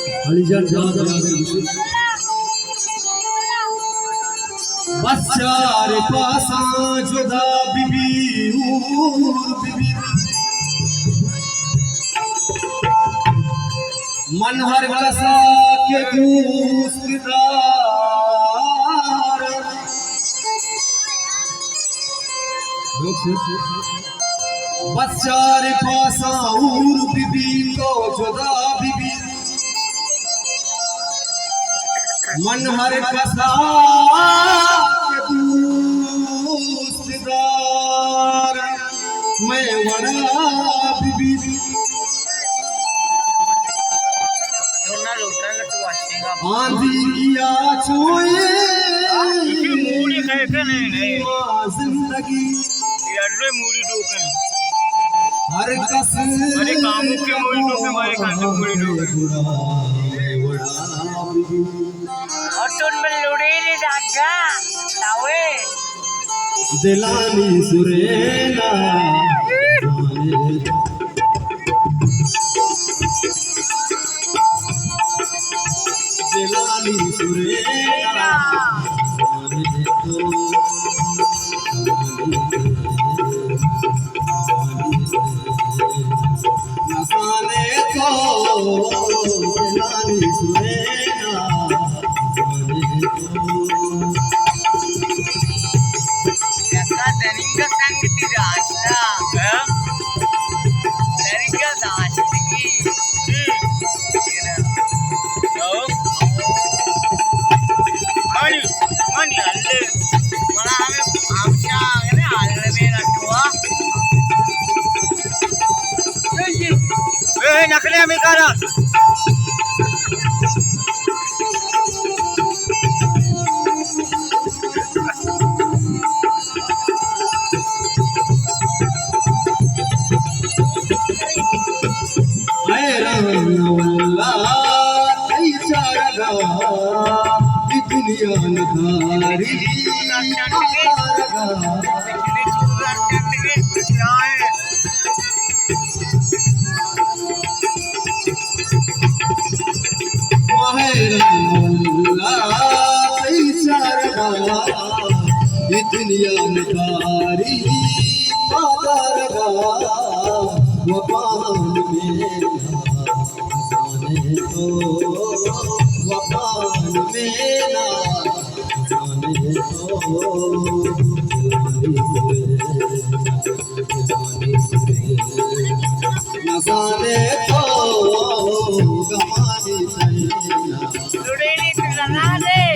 अलीजान बस चार पासा जुदा बीबी बीबी मन हर कसा के दूसरीदार बस चार पासा बीबी तो जुदा बीबी मन हर कसा के दूसरीदार मैं वड़ा बीबी आंधी किया छुए जिंदगी हर कस दिलानी सुरेना दिलानी सुरेना नसाने को दिलानी सुरेना नकली आम्ही करा दुनिया में तारी पादरगा वपान में जाने तो वपान में ना जाने तो न जाने तो गमानी सैना जुड़ेली लगा दे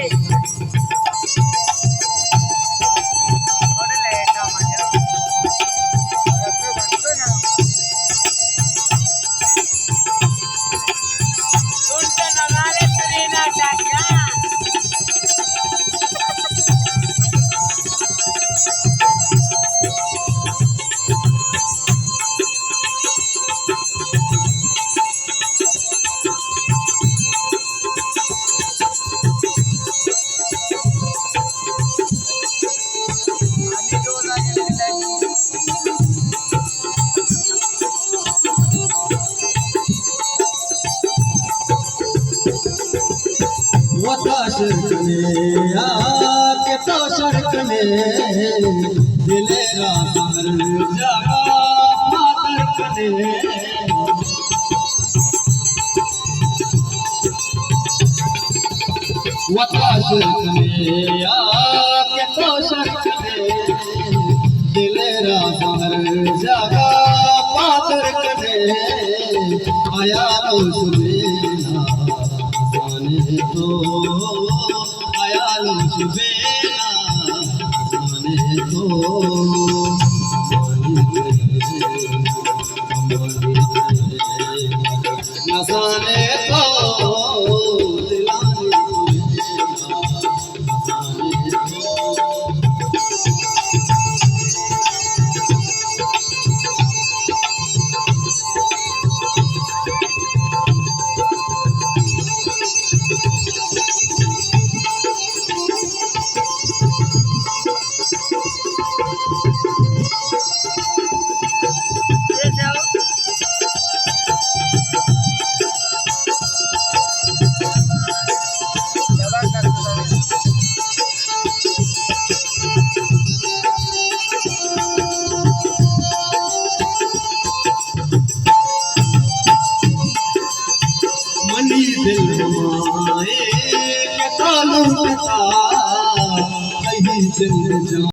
आके तो सड़क में दिलेरा हर जगह मातर कने वताश में आके तो सड़क में दिलेरा हर जगह मातर कने आया सुबेना जाने तो आयालो सुबेना जाने तो न जाने तो दिलानी दिल माए के तालुक था कहीं जिंद